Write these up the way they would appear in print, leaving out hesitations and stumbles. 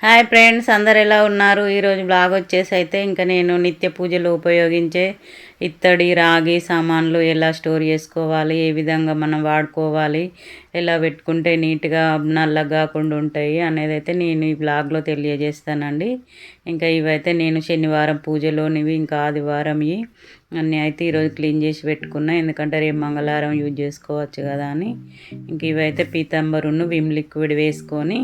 Hi friends, అందరు ఎలా ఉన్నారు? ఈరోజు బ్లాగ్ వచ్చేసి అయితే ఇంకా నేను నిత్య పూజలో ఉపయోగించే ఇత్తడి రాగి సామాన్లు ఎలా స్టోర్ చేసుకోవాలి, ఏ విధంగా మనం వాడుకోవాలి, ఎలా పెట్టుకుంటే నీట్గా నల్లగా కాకుండా ఉంటాయి అనేది అయితే నేను ఈ బ్లాగ్లో తెలియజేస్తానండి. ఇంకా ఇవైతే నేను శనివారం పూజలోనివి, ఇంకా ఆదివారం అన్నీ అయితే ఈరోజు క్లీన్ చేసి పెట్టుకున్నా, ఎందుకంటే రేపు మంగళవారం యూజ్ చేసుకోవచ్చు కదా అని. ఇంక ఇవైతే పీతాంబరును విమ్ లిక్విడ్ వేసుకొని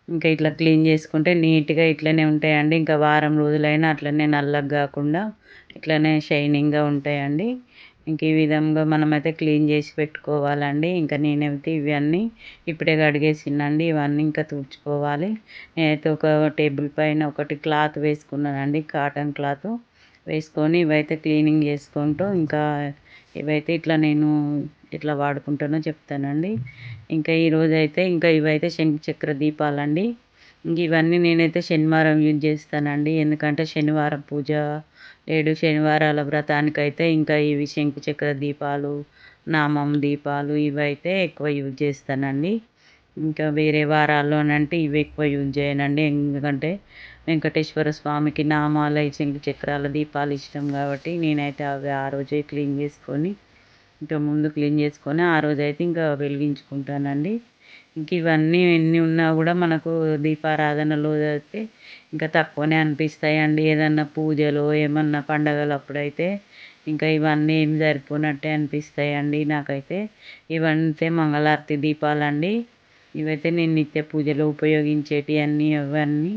ఇంకా ఇట్లా క్లీన్ చేసుకుంటే నీట్గా ఇట్లనే ఉంటాయండి. ఇంకా వారం రోజులైనా అట్లనే నల్లగా కాకుండా ఇట్లనే షైనింగ్గా ఉంటాయండి. ఇంక ఈ విధంగా మనమైతే క్లీన్ చేసి పెట్టుకోవాలండి. ఇంకా నేనైతే ఇవన్నీ ఇప్పుడే కడిగేసినండి. ఇవన్నీ ఇంకా తుడుచుకోవాలి. నేనైతే ఒక టేబుల్ పైన ఒకటి క్లాత్ వేసుకున్నానండి, కాటన్ క్లాత్ వేసుకొని ఇవైతే క్లీనింగ్ చేసుకుంటూ ఇంకా ఇవైతే ఇట్లా నేను ఎట్లా వాడుకుంటానో చెప్తానండి. ఇంకా ఈరోజైతే ఇంకా ఇవైతే శంకు చక్ర దీపాలండి. ఇంక ఇవన్నీ నేనైతే శనివారం యూజ్ చేస్తానండి, ఎందుకంటే శనివారం పూజ 7 శనివారాల వ్రతానికైతే ఇంకా ఇవి శంకు చక్ర దీపాలు, నామం దీపాలు ఇవైతే ఎక్కువ యూజ్ చేస్తానండి. ఇంకా వేరే వారాల్లోనంటే ఇవి ఎక్కువ యూజ్ చేయనండి, ఎందుకంటే వెంకటేశ్వర స్వామికి నామాల శంకు చక్రాల దీపాలు ఇష్టం కాబట్టి నేనైతే అవి ఆ రోజే క్లీన్ చేసుకొని ఇంకా ముందు క్లీన్ చేసుకొని ఆ రోజైతే ఇంకా వెలిగించుకుంటానండి. ఇంక ఇవన్నీ ఎన్ని ఉన్నా కూడా మనకు దీపారాధనలో అయితే ఇంకా తక్కువనే అనిపిస్తాయండి. ఏదన్నా పూజలో ఏమన్నా పండగలప్పుడైతే ఇంకా ఇవన్నీ ఏమి సరిపోనట్టే అనిపిస్తాయండి నాకైతే. ఇవంతే మంగళారతి దీపాలండి. ఇవైతే నేను నిత్య పూజలో ఉపయోగించేటివి అన్నీ అవన్నీ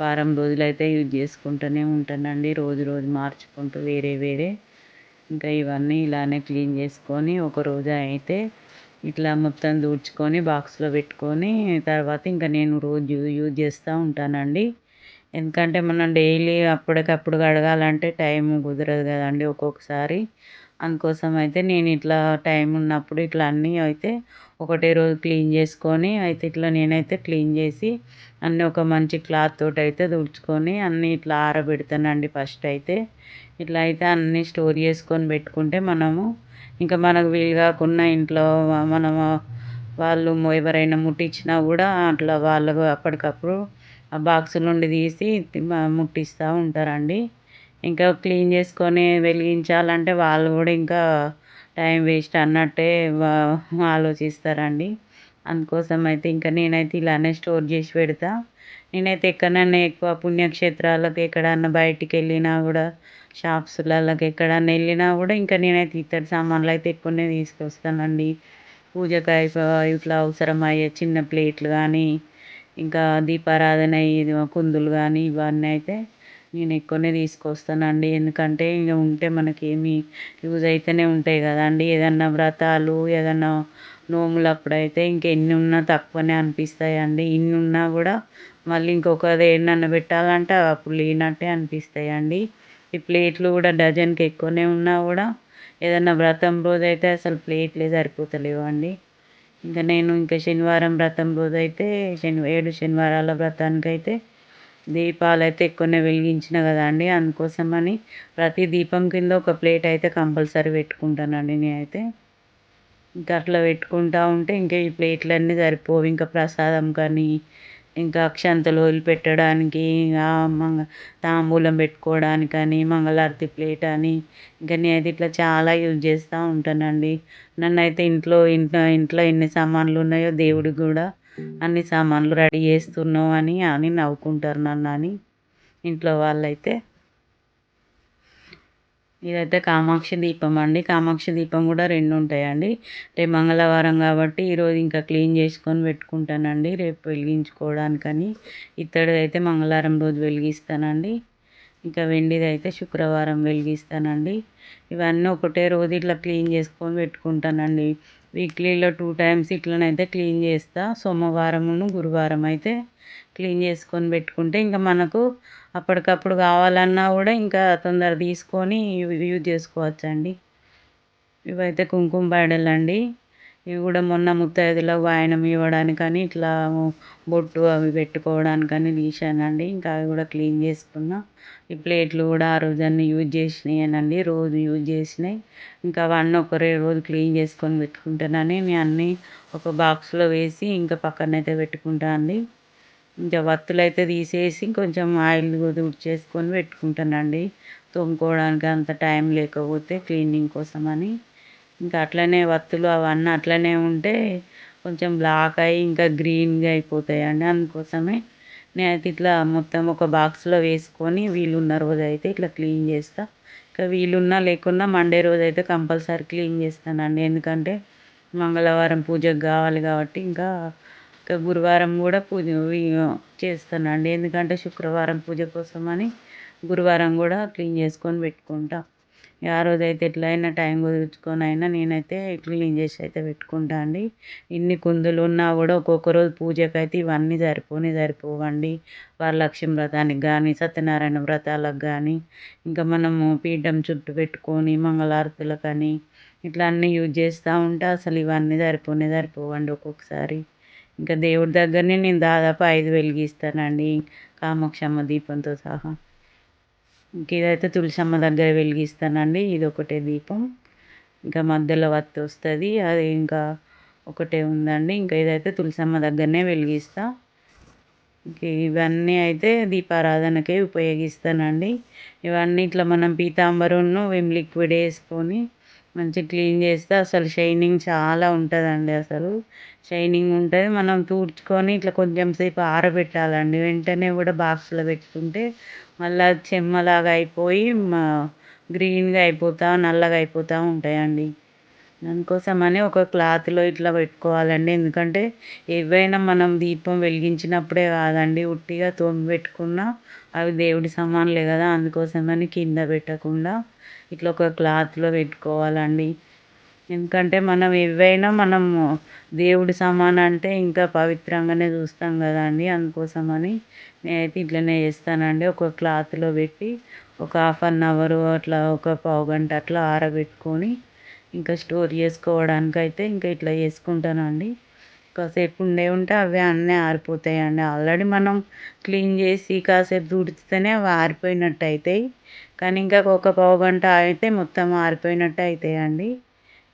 వారం రోజులైతే యూజ్ చేసుకుంటూనే ఉంటానండి, రోజు రోజు మార్చుకుంటూ వేరే వేరే. ఇంకా ఇవన్నీ ఇలానే క్లీన్ చేసుకొని ఒకరోజు అయితే ఇట్లా మొత్తం తుడుచుకొని బాక్స్లో పెట్టుకొని తర్వాత ఇంకా నేను రోజు యూజ్ చేస్తూ ఉంటానండి. ఎందుకంటే మనం డైలీ అప్పటికప్పుడు కడగాలంటే టైం కుదరదు కదండి ఒక్కొక్కసారి. అందుకోసం అయితే నేను ఇట్లా టైం ఉన్నప్పుడు ఇట్లా అన్నీ అయితే ఒకటే రోజు క్లీన్ చేసుకొని అయితే ఇట్లా నేనైతే క్లీన్ చేసి అన్నీ ఒక మంచి క్లాత్ తోటి అయితే తుడుచుకొని అన్నీ ఇట్లా ఆరబెడతానండి. ఫస్ట్ అయితే ఇట్లా అయితే అన్నీ స్టోర్ చేసుకొని పెట్టుకుంటే మనము ఇంకా మనకు వీలు కాకున్నా ఇంట్లో మనము వాళ్ళు ఎవరైనా ముట్టించినా కూడా అట్లా వాళ్ళకు అప్పటికప్పుడు ఆ బాక్స్ నుండి తీసి ముట్టిస్తూ ఉంటారండి. ఇంకా క్లీన్ చేసుకొని వెలిగించాలంటే వాళ్ళు కూడా ఇంకా టైం వేస్ట్ అన్నట్టే ఆలోచిస్తారండి. అందుకోసం అయితే ఇంకా నేనైతే ఇలానే స్టోర్ చేసి పెడతా. నేనైతే ఎక్కడైనా ఎక్కువ పుణ్యక్షేత్రాలకు ఎక్కడన్నా బయటికి వెళ్ళినా కూడా షాప్స్లలోకి ఎక్కడన్నా వెళ్ళినా కూడా ఇంకా నేనైతే ఇత్తడి సామాన్లు అయితే ఎక్కువనే తీసుకొస్తానండి. పూజకి ఇట్లా అవసరమయ్యే చిన్న ప్లేట్లు కానీ ఇంకా దీపారాధన ఇది కుందులు కానీ ఇవన్నీ అయితే నేను ఎక్కువనే తీసుకొస్తానండి. ఎందుకంటే ఇక ఉంటే మనకేమి యూజ్ అయితేనే ఉంటాయి కదండి. ఏదన్నా వ్రతాలు ఏదన్నా నోములప్పుడైతే ఇంకెన్ని ఉన్నా తక్కువనే అనిపిస్తాయండి. ఇన్ని ఉన్నా కూడా మళ్ళీ ఇంకొకది ఏంటన్నా పెట్టాలంటే అప్పుడు లేనట్టే అనిపిస్తాయండి. ఈ ప్లేట్లు కూడా డజన్కి ఎక్కువనే ఉన్నా కూడా ఏదన్నా వ్రతం రోజైతే అసలు ప్లేట్లే సరిపోతలేవండి. ఇంకా శనివారం వ్రతం రోజైతే 7 శనివారాల వ్రతానికైతే దీపాలైతే ఎక్కువనే వెలిగించిన కదండి. అందుకోసమని ప్రతి దీపం కింద ఒక ప్లేట్ అయితే కంపల్సరీ పెట్టుకుంటానండి నేనైతే. ఇంకా అట్లా పెట్టుకుంటూ ఉంటే ఇంకా ఈ ప్లేట్లన్నీ సరిపోవు. ఇంకా ప్రసాదం కానీ ఇంకా అక్షంతలు వదిలిపెట్టడానికి తాంబూలం పెట్టుకోవడానికని మంగళారతి ప్లేట్ అని ఇంకా నేనైతే ఇట్లా చాలా యూజ్ చేస్తూ ఉంటానండి. నన్నైతే ఇంట్లో ఎన్ని సామాన్లు ఉన్నాయో దేవుడికి కూడా అన్ని సామాన్లు రెడీ చేస్తున్నావు అని నవ్వుకుంటారు నన్ను ఇంట్లో వాళ్ళైతే. ఇదైతే కామాక్షి దీపం అండి. కామాక్షి దీపం కూడా 2 ఉంటాయండి. రేపు మంగళవారం కాబట్టి ఈరోజు ఇంకా క్లీన్ చేసుకొని పెట్టుకుంటానండి రేపు వెలిగించుకోవడానికని. ఇత్తడిదైతే మంగళవారం రోజు వెలిగిస్తానండి. ఇంకా వెండిదైతే శుక్రవారం వెలిగిస్తానండి. ఇవన్నీ ఒకటే రోజు ఇట్లా క్లీన్ చేసుకొని పెట్టుకుంటానండి. వీక్లీలో 2 టైమ్స్ ఇట్లనైతే క్లీన్ చేస్తా. సోమవారమును గురువారం అయితే క్లీన్ చేసుకొని పెట్టుకుంటే ఇంకా మనకు అప్పటికప్పుడు కావాలన్నా కూడా ఇంకా తొందర తీసుకొని యూజ్ చేసుకోవచ్చండి. ఇవైతే కుంకుమ బడలండి. ఇవి కూడా మొన్న ముత్తైదులకు వాయనం ఇవ్వడానికని ఇట్లా బొట్టు అవి పెట్టుకోవడానికని తీశానండి. ఇంకా అవి కూడా క్లీన్ చేసుకున్నా. ఈ ప్లేట్లు కూడా ఆ రోజు అన్నీ యూజ్ చేసినాయేనండి, రోజు యూజ్ చేసినాయి. ఇంకా అవన్నీ ఒకరే రోజు క్లీన్ చేసుకొని పెట్టుకుంటానని నేను అన్నీ ఒక బాక్స్లో వేసి ఇంకా పక్కనైతే పెట్టుకుంటా అండి. ఇంకా వత్తులైతే తీసేసి కొంచెం ఆయిల్ తుడిచేసుకొని పెట్టుకుంటానండి. తోముకోవడానికి అంత టైం లేకపోతే క్లీనింగ్ కోసమని. ఇంకా అట్లనే వత్తులు అవన్నీ అట్లనే ఉంటే కొంచెం బ్లాక్ అయ్యి ఇంకా గ్రీన్‌గా అయిపోతాయండి. అందుకోసమే నేనైతే ఇట్లా మొత్తం ఒక బాక్స్‌లో వేసుకొని వీలున్న రోజైతే ఇట్లా క్లీన్ చేస్తా. ఇంకా వీలున్నా లేకున్నా మండే రోజైతే కంపల్సరీ క్లీన్ చేస్తానండి. ఎందుకంటే మంగళవారం పూజకు కావాలి కాబట్టి ఇంకా గురువారం కూడా పూజ చేస్తానండి. ఎందుకంటే శుక్రవారం పూజ కోసమని గురువారం కూడా క్లీన్ చేసుకొని పెట్టుకుంటా. ఆ రోజైతే ఎట్లైనా టైం కుదుర్చుకొనైనా నేనైతే క్లీన్ చేసి అయితే పెట్టుకుంటా అండి. ఇన్ని కుందులున్నా కూడా ఒక్కొక్క రోజు పూజకైతే ఇవన్నీ సరిపోవండి. వరలక్ష్మి వ్రతానికి గానీ, సత్యనారాయణ వ్రతాలకు గానీ, ఇంకా మనము పీఠం చుట్టూ పెట్టుకొని మంగళారతులకని ఇట్లా అన్నీ యూజ్ చేస్తూ ఉంటే అసలు ఇవన్నీ సరిపోవండి ఒక్కొక్కసారి. ఇంకా దేవుడి దగ్గరనే నేను దాదాపు 5 వెలిగిస్తానండి. కామాక్షమ్మ దీపంతో సహా. ఇంక ఇదైతే తులసమ్మ దగ్గర వెలిగిస్తానండి. ఇదొకటే దీపం. ఇంకా మధ్యలో వత్తొస్తది. అది ఇంకా ఒకటే ఉందండి. ఇంకా ఇదైతే తులసమ్మ దగ్గరనే వెలిగిస్తా. ఇంక ఇవన్నీ అయితే దీపారాధనకే ఉపయోగిస్తానండి. ఇవన్నీ ఇట్లా మనం పీతాంబరంను విమ్ లిక్విడ్ వేసుకొని మంచిగా క్లీన్ చేస్తే అసలు షైనింగ్ చాలా ఉంటుందండి అసలు. షైనింగ్ ఉంటుంది. మనం తుడుచుకొని ఇట్లా కొంచెం సేపు ఆరబెట్టాలండి. వెంటనే కూడా బాక్స్‌లో పెట్టుకుంటే మళ్ళీ అది చెమ్మలాగా అయిపోయి గ్రీన్‌గా నల్లగా అయిపోతూ ఉంటాయండి. దానికోసమని ఒక క్లాత్‌లో ఇట్లా పెట్టుకోవాలండి. ఎందుకంటే ఏవైనా మనం దీపం వెలిగించినప్పుడే కాదండి, ఉట్టిగా తోమి పెట్టుకున్నా అవి దేవుడి సమానులే కదా! అందుకోసమని కింద పెట్టకుండా ఇట్లా ఒక క్లాత్‌లో పెట్టుకోవాలండి. ఎందుకంటే మనం ఏవైనా మనము దేవుడి సామానంటే ఇంకా పవిత్రంగానే చూస్తాం కదండీ! అందుకోసమని నేనైతే ఇట్లనే చేస్తానండి. ఒక క్లాత్‌లో పెట్టి ఒక హాఫ్ అన్ అవర్ అట్లా ఒక పావుగంట అట్లా ఆరబెట్టుకొని ఇంకా స్టోర్ చేసుకోవడానికైతే ఇంకా ఇట్లా చేసుకుంటానండి. కాసేపు ఉంటే అవే అన్నీ ఆరిపోతాయండి. ఆల్రెడీ మనం క్లీన్ చేసి కాసేపు తుడిస్తేనే అవి ఆరిపోయినట్టు అయితాయి. కానీ ఇంకా ఒక పావుగంట ఆగితే మొత్తం ఆరిపోయినట్టు అయితాయండి.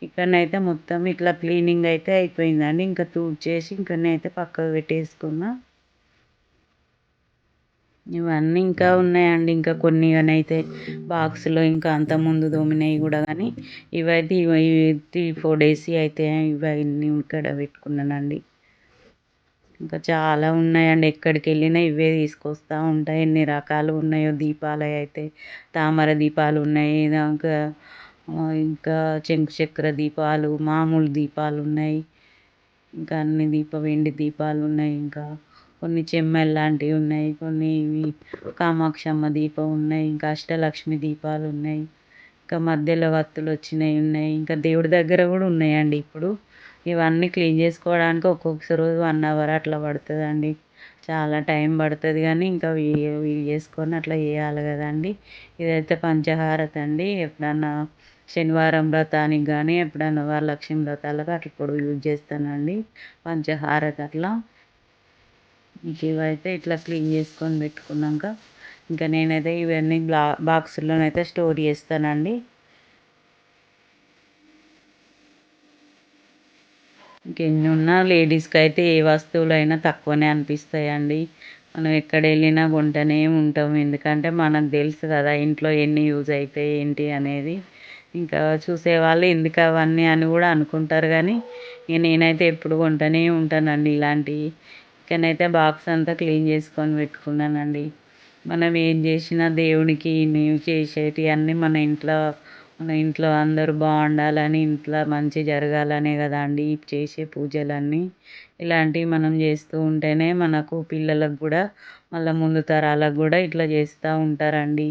ఇక్కడనైతే మొత్తం ఇట్లా క్లీనింగ్ అయితే అయిపోయిందండి. ఇంకా తుడిచేసి ఇంక నేనైతే పక్కకు పెట్టేసుకున్నా. ఇవన్నీ ఇంకా ఉన్నాయండి. ఇంకా కొన్నిగనైతే బాక్స్‌లో ఇంకా అంతకుముందు తోమినయి గూడా గానీ, ఇవైతే ఇవి 3, 4 డేస్‌యి అయితే ఇవన్నీ ఇక్కడ పెట్టుకున్నానండి. ఇంకా చాలా ఉన్నాయండి. ఎక్కడికెళ్ళినా ఇవే తీసుకొస్తా ఉంటా. ఎన్ని రకాలు ఉన్నాయో దీపాలయయితే. తామర దీపాలున్నాయి. ఇంకా శంకు చక్ర దీపాలు, మామూలు దీపాలున్నాయి. ఇంకా అన్ని వెండి దీపాలున్నాయి ఇంకా. కొన్ని చెమ్మెల్లాంటివి ఉన్నాయి. కొన్ని కామాక్షమ్మ దీపం ఉన్నాయి. ఇంకా అష్టలక్ష్మి దీపాలున్నాయి. ఇంకా మధ్యలో వత్తులొచ్చినయి ఉన్నాయి. ఇంకా దేవుడి దగ్గర గూడా ఉన్నాయండి ఇప్పుడు. ఇవన్నీ క్లీన్ చేసుకోవడానికి ఒక్కొక్క రోజు 1 అవర్ అట్లా పడతదండి. చాలా టైం పడతది గానీ ఇంకా వీలు చేసుకొని అట్లా చేయాలి గదండీ! ఇదైతే పంచహారతి అండి. ఎప్పుడన్నా శనివారం వ్రతానికి గానీ, ఎప్పుడన్నా వరలక్ష్మి వ్రతాలకు అట్లా కూడా యూజ్ చేస్తానండి. పంచహారతి అట్లా. ఇంక ఇవైతే ఇట్లా క్లీన్ చేసుకొని పెట్టుకున్నాక ఇంకా నేనైతే ఇవన్నీ బాక్సుల్లోనైతే స్టోర్ చేస్తానండి. ఇంకెన్నున్నా లేడీస్‌కైతే ఏ వస్తువులైనా తక్కువనే అనిపిస్తాయండి. మనం ఎక్కడెళ్ళినా కొంటనే ఉంటాం. ఎందుకంటే మనకు తెలుసు కదా! ఇంట్లో ఎన్ని యూజ్ అయితాయి ఏంటి అనేది. ఇంకా చూసేవాళ్ళు ఎందుకవన్నీ అని గూడా అనుకుంటారు గానీ, ఇక నేనైతే ఎప్పుడు కొంటనే ఉంటానండి ఇలాంటియి. ఇకనైతే బాక్స్ అంతా క్లీన్ చేసుకొని పెట్టుకున్నానండి. మనం ఏం చేసినా దేవుడికి మేము చేసేటియన్నీ మన ఇంట్లో అందరూ బావుండాలని, ఇంట్లో మంచి జరగాలనే గదండీ చేసే పూజలన్నీ. ఇలాంటివి మనం చేస్తూ ఉంటేనే మనకు పిల్లలకు గూడా, మళ్ళా ముందు తరాలకు గూడా ఇట్లా చేస్తా ఉంటారండి.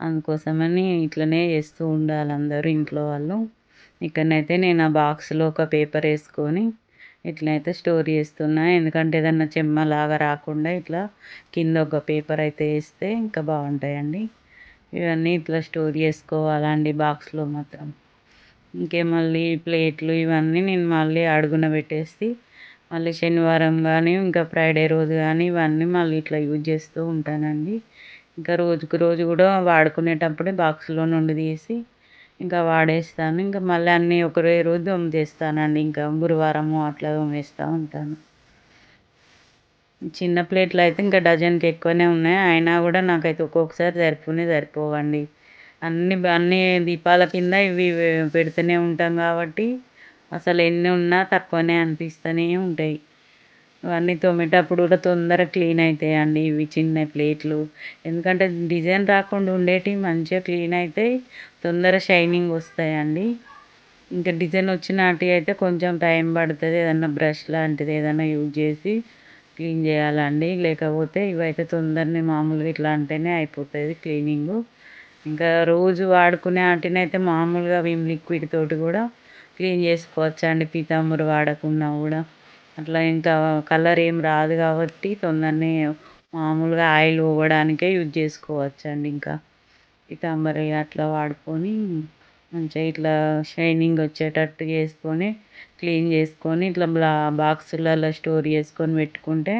అందుకోసమని ఇట్లనే చేస్తూ ఉండాలందరూ ఇంట్లో వాళ్ళు. ఇక్కడనైతే నేను ఆ బాక్స్‌లో ఒక పేపర్ ఏసుకొని ఇట్లనైతే స్టోర్ చేస్తున్నా. ఎందుకంటే ఏదన్నా చెమ్మలాగా రాకుండా ఇట్లా కింద ఒక పేపర్ అయితే ఏస్తే ఇంకా బావుంటాయండి. ఇవన్నీ ఇట్లా స్టోర్ చేసుకోవాలండి బాక్స్‌లో మాత్రం. మళ్ళీ ప్లేట్లు ఇవన్నీ నేను మళ్ళీ అడుగున పెట్టేసి, మళ్ళీ శనివారం గానీ, ఇంకా ఫ్రైడే రోజు గానీ ఇవన్నీ మళ్ళీ ఇట్లా యూజ్ చేస్తూ ఉంటానండి. ఇంకా రోజుకి రోజు గూడా వాడుకునేటప్పుడే బాక్స్‌లో నుండి తీసి ఇంకా వాడేస్తాను. ఇంకా మళ్ళీ అన్నీ ఒకటే రోజు తోమేస్తానండి. ఇంకా గురువారము అట్లా తోమేస్తా ఉంటాను. చిన్న ప్లేట్లు అయితే ఇంకా డజన్‌కి ఎక్కువనే ఉన్నాయి. అయినా గూడా నాకైతే ఒక్కొక్కసారి సరిపోవండి. అన్ని దీపాల కింద ఇవి పెడుతూనే ఉంటాం గాబట్టి, అసలు ఎన్ని ఉన్నా తక్కువనే అనిపిస్తూనే ఉంటాయి. ఇవన్నీ తోమేటప్పుడు కూడా తొందరగా క్లీన్ అయితాయండి ఇవి చిన్న ప్లేట్లు. ఎందుకంటే డిజైన్ రాకుండా ఉండేటివి మంచిగా క్లీన్ అయితాయి. తొందర షైనింగ్ వస్తాయండి. ఇంకా డిజైన్ వచ్చినాటివి అయితే కొంచెం టైం పడుతది. ఏదన్నా బ్రష్ లాంటిది ఏదైనా యూజ్ చేసి క్లీన్ చేయాలండి. లేకపోతే ఇవైతే తొందరనే మామూలుగా ఇట్లా అంటేనే అయిపోతది క్లీనింగు. ఇంకా రోజు వాడుకునే ఆటినైతే మామూలుగా విమ్ లిక్విడ్ తోటి కూడా క్లీన్ చేసుకోవచ్చండి. పీతాంబరి వాడకున్నా కూడా. అట్లా ఇంకా కలర్ ఏం రాదు కాబట్టి తొందరనే మామూలుగా ఆయిల్ పోవడానికే యూజ్ చేసుకోవచ్చండి. ఇంకా పీతాంబరి అట్లా వాడుకొని మంచిగా ఇట్లా షైనింగ్ వచ్చేటట్టు చేసుకొని క్లీన్ చేసుకొని ఇట్లా బాక్సులలో స్టోర్ చేసుకొని పెట్టుకుంటే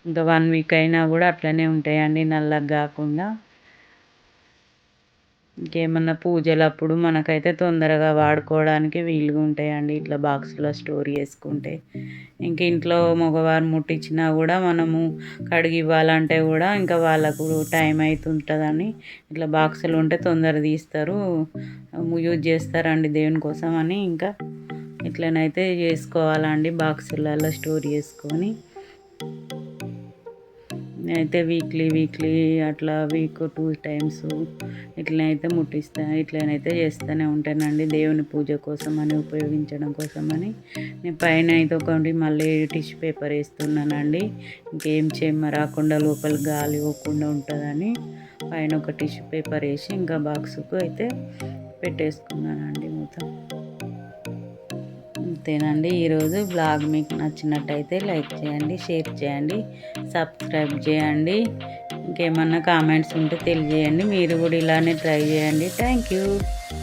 ఇంకా 1 వీక్ అయినా కూడా అట్లనే ఉంటాయండి నల్లగా కాకుండా. ఇంకేమన్నా పూజలప్పుడు మనకైతే తొందరగా వాడుకోవడానికి వీలుగా ఉంటాయండి ఇట్లా బాక్స్‌లో స్టోర్ చేసుకుంటే. ఇంక ఇంట్లో మగవారు ముట్టించినా కూడా మనము కడిగి ఇవ్వాలంటే కూడా ఇంకా వాళ్ళకు టైం అయితుంటదని ఇట్లా బాక్సులు ఉంటే తొందర తీస్తారు. యూజ్ చేస్తారండి దేవుని కోసం అని ఇంకా ఇట్లనైతే చేసుకోవాలండి బాక్సులలో స్టోర్ చేసుకొని. నేనైతే వీక్లీ అట్లా వీక్ 2 టైమ్స్ ఇట్లనైతే ఇట్లనైతే చేస్తూనే ఉంటానండి. దేవుని పూజ కోసమని ఉపయోగించడం కోసమని. నేను పైన అయితే ఒకటి మళ్ళీ టిష్యూ పేపర్ వేస్తున్నానండి. ఇంకేం చెమ్మ రాకుండా లోపల గాలి పోకుండా ఉంటుందని పైన ఒక టిష్యూ పేపర్ వేసి ఇంకా బాక్స్‌కు అయితే పెట్టేసుకున్నానండి మొత్తం. అంతేనండి. ఈరోజు బ్లాగ్ మీకు నచ్చినట్టయితే లైక్ చేయండి, షేర్ చేయండి, సబ్స్క్రైబ్ చేయండి. ఇంకేమన్నా కామెంట్స్ ఉంటే తెలియజేయండి. మీరు కూడా ఇలానే ట్రై చేయండి. Thank you.